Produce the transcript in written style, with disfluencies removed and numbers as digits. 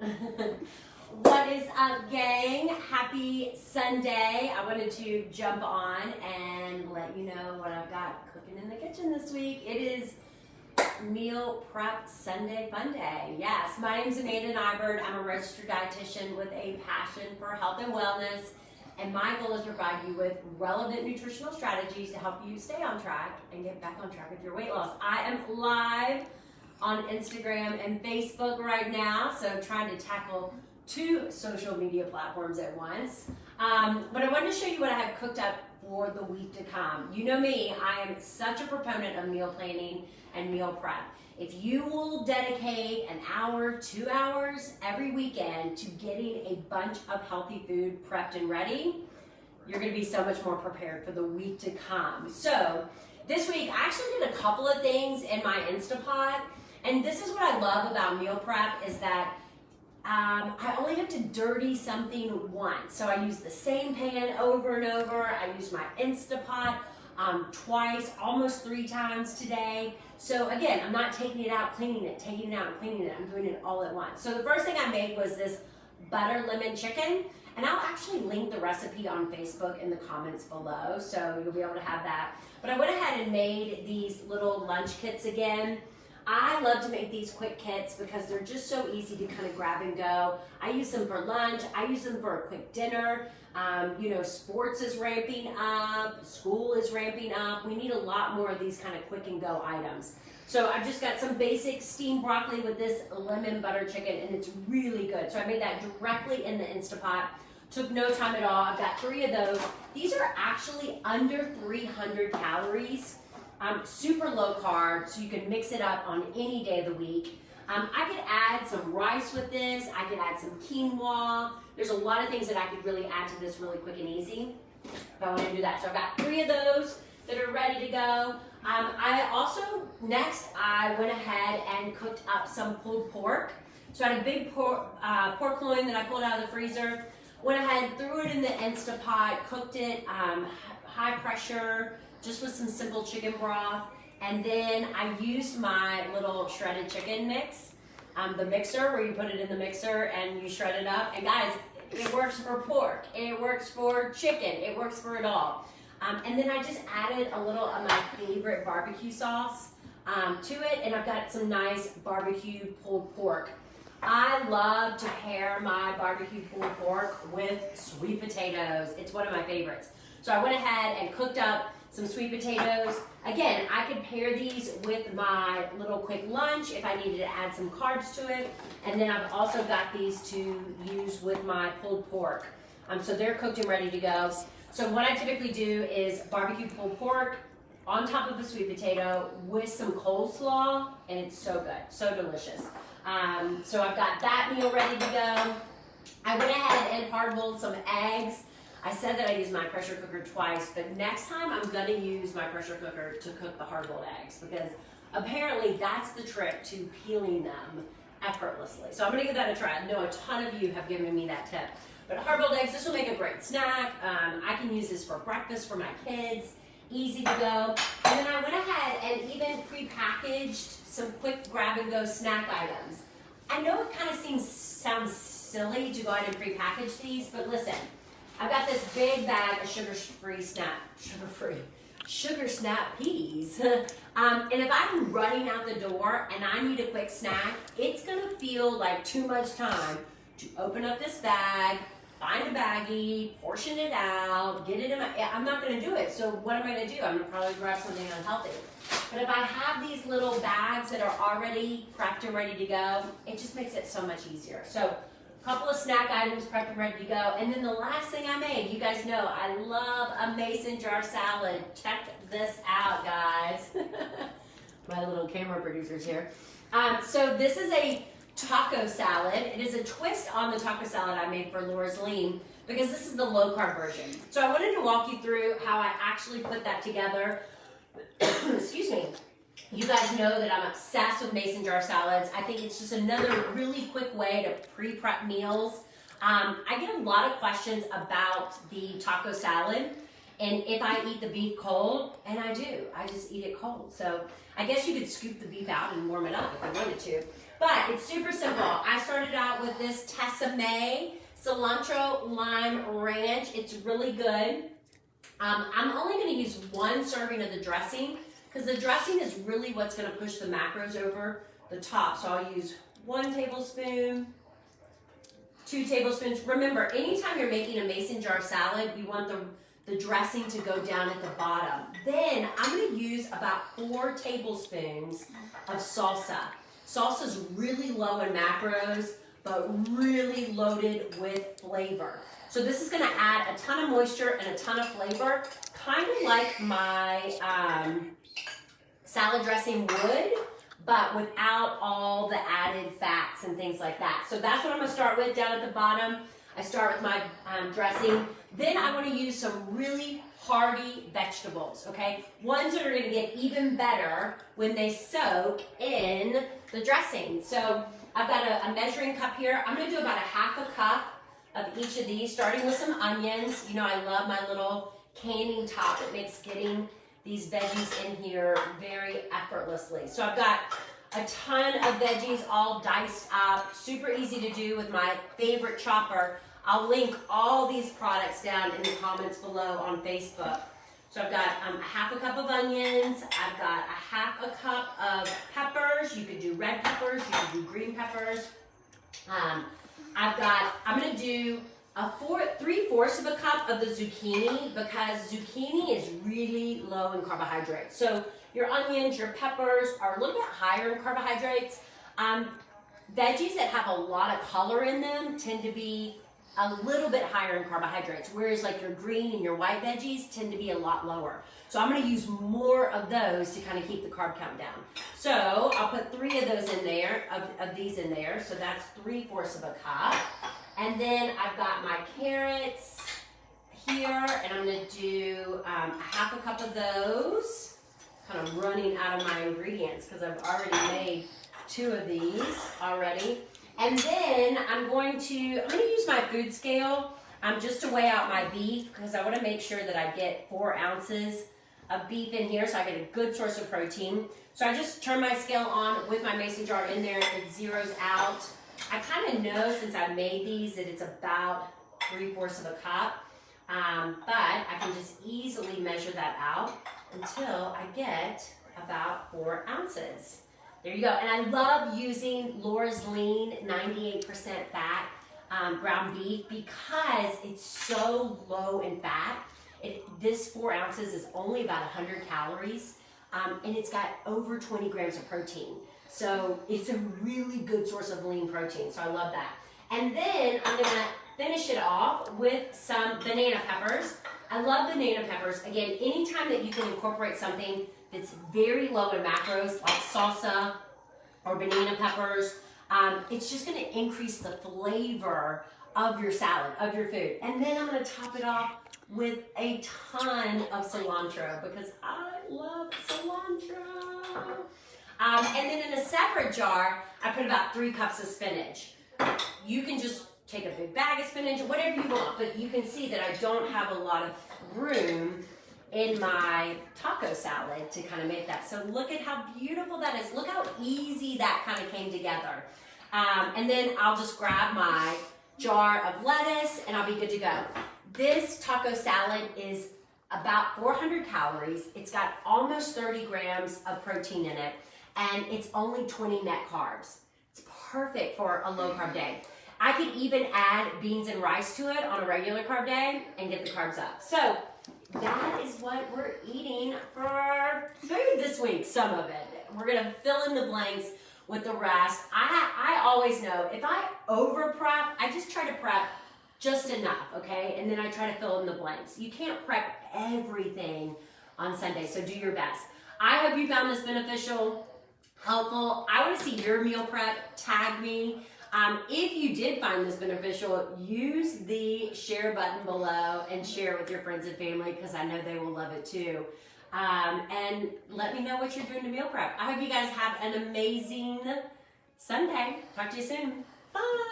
What is up, gang? Happy Sunday. I wanted to jump on and let you know what I've got cooking in the kitchen this week. It is Meal Prep Sunday Fun Day. Yes, my name is Amanda Nyberg. I'm a registered dietitian with a passion for health and wellness. And my goal is to provide you with relevant nutritional strategies to help you stay on track and get back on track with your weight loss. I am live on Instagram and Facebook right now, so I'm trying to tackle 2 social media platforms at once. But I wanted to show you what I have cooked up for the week to come. You know me, I am such a proponent of meal planning and meal prep. If you will dedicate an hour, 2 hours every weekend to getting a bunch of healthy food prepped and ready, you're gonna be so much more prepared for the week to come. So this week, I actually did a couple of things in my Instapot, and this is what I love about meal prep is that I only have to dirty something once. So I use the same pan over and over. I use my Instapot twice, almost 3 times today. So again, I'm not taking it out, cleaning it, taking it out, and cleaning it. I'm doing it all at once. So the first thing I made was this butter lemon chicken. And I'll actually link the recipe on Facebook in the comments below. So you'll be able to have that. But I went ahead and made these little lunch kits again. I love to make these quick kits because they're just so easy to kind of grab and go. I use them for lunch. I use them for a quick dinner. You know, sports is ramping up. School is ramping up. We need a lot more of these kind of quick and go items. So I've just got some basic steamed broccoli with this lemon butter chicken, and it's really good. So I made that directly in the Instapot. Took no time at all. I've got 3 of those. These are actually under 300 calories. Super low carb, so you can mix it up on any day of the week. I could add some rice with this. I could add some quinoa. There's a lot of things that I could really add to this really quick and easy if I want to do that. So I've got 3 of those that are ready to go. I also, next, I went ahead and cooked up some pulled pork. So I had a big pork loin that I pulled out of the freezer. Went ahead, threw it in the Instapot, cooked it high pressure, just with some simple chicken broth. And then I used my little shredded chicken mix, the mixer where you put it in the mixer and you shred it up. And guys, it works for pork, it works for chicken, it works for it all. And then I just added a little of my favorite barbecue sauce to it, and I've got some nice barbecue pulled pork. I love to pair my barbecue pulled pork with sweet potatoes. It's one of my favorites. So I went ahead and cooked up some sweet potatoes. Again, I could pair these with my little quick lunch if I needed to add some carbs to it. And then I've also got these to use with my pulled pork. So they're cooked and ready to go. So what I typically do is barbecue pulled pork on top of the sweet potato with some coleslaw, and it's so good, so delicious. So I've got that meal ready to go. I went ahead and hard boiled some eggs. I said that I used my pressure cooker twice, but next time I'm gonna use my pressure cooker to cook the hard boiled eggs because apparently that's the trick to peeling them effortlessly. So I'm gonna give that a try. I know a ton of you have given me that tip. But hard boiled eggs, this will make a great snack. I can use this for breakfast for my kids. Easy to go. And then I went ahead and even pre-packaged some quick grab and go snack items. I know it kind of sounds silly to go ahead and pre-package these, but listen, I've got this big bag of sugar snap peas. And if I'm running out the door and I need a quick snack, it's gonna feel like too much time to open up this bag, find a baggie, portion it out, get it in my, I'm not gonna do it. So what am I gonna do? I'm gonna probably grab something unhealthy. But if I have these little bags that are already prepped and ready to go, it just makes it so much easier. So a couple of snack items prepped and ready to go. And then the last thing I made, you guys know I love a mason jar salad. Check this out, guys. My little camera producer's here. So this is a taco salad. It is a twist on the taco salad I made for Laura's Lean because this is the low carb version. So I wanted to walk you through how I actually put that together. Excuse me. You guys know that I'm obsessed with mason jar salads. I think it's just another really quick way to pre-prep meals. I get a lot of questions about the taco salad and if I eat the beef cold, and I do. I just eat it cold. So I guess you could scoop the beef out and warm it up if I wanted to. But it's super simple. I started out with this Tessemae cilantro lime ranch. It's really good. I'm only going to use 1 serving of the dressing because the dressing is really what's going to push the macros over the top. So I'll use 1 tablespoon, 2 tablespoons. Remember, anytime you're making a mason jar salad, you want the dressing to go down at the bottom. Then I'm going to use about 4 tablespoons of salsa. Salsa is really low in macros, but really loaded with flavor. So this is going to add a ton of moisture and a ton of flavor, kind of like my salad dressing would, but without all the added fats and things like that. So that's what I'm going to start with down at the bottom. I start with my dressing. Then I want to use some really hearty vegetables, okay? Ones that are going to get even better when they soak in the dressing. So I've got a measuring cup here. I'm going to do about a 1/2 cup of each of these, starting with some onions. You know, I love my little canning top. It makes getting these veggies in here very effortlessly. So I've got a ton of veggies all diced up, super easy to do with my favorite chopper. I'll link all these products down in the comments below on Facebook. So I've got a 1/2 cup of onions. I've got a 1/2 cup of peppers. You could do red peppers, you could do green peppers. I'm going to do a 3/4 of a cup of the zucchini because zucchini is really low in carbohydrates. So your onions, your peppers are a little bit higher in carbohydrates. Veggies that have a lot of color in them tend to be a little bit higher in carbohydrates, whereas like your green and your white veggies tend to be a lot lower. So I'm going to use more of those to kind of keep the carb count down. So I'll put 3 of those in there, of these in there. So that's 3/4 of a cup. And then I've got my carrots here, and I'm going to do a 1/2 cup of those. Kind of running out of my ingredients because I've already made 2 of these already. And then I'm going to use my food scale just to weigh out my beef because I want to make sure that I get 4 ounces of beef in here so I get a good source of protein. So I just turn my scale on with my mason jar in there. It zeroes out. I kind of know since I made these that it's about 3/4 of a cup. But I can just easily measure that out until I get about 4 ounces. There you go. And I love using Laura's Lean 98% fat ground beef because it's so low in fat. This 4 ounces is only about 100 calories and it's got over 20 grams of protein. So it's a really good source of lean protein. So I love that. And then I'm going to finish it off with some banana peppers. I love banana peppers. Again, anytime that you can incorporate something that's very low in macros, like salsa or banana peppers, it's just going to increase the flavor of your salad, of your food. And then I'm going to top it off with a ton of cilantro because I love cilantro. And then in a separate jar, I put about 3 cups of spinach. You can just take a big bag of spinach, whatever you want, but you can see that I don't have a lot of room in my taco salad to kind of make that. So look at how beautiful that is. Look how easy that kind of came together. And then I'll just grab my jar of lettuce and I'll be good to go. This taco salad is about 400 calories. It's got almost 30 grams of protein in it, and it's only 20 net carbs. It's perfect for a low carb day. I could even add beans and rice to it on a regular carb day and get the carbs up. So that is what we're eating for food this week, some of it. We're gonna fill in the blanks with the rest. I always know if I over prep, I just try to prep just enough, okay? And then I try to fill in the blanks. You can't prep everything on Sunday, so do your best. I hope you found this beneficial, helpful. I wanna see your meal prep, tag me. If you did find this beneficial, use the share button below and share it with your friends and family because I know they will love it too. And let me know what you're doing to meal prep. I hope you guys have an amazing Sunday. Talk to you soon. Bye.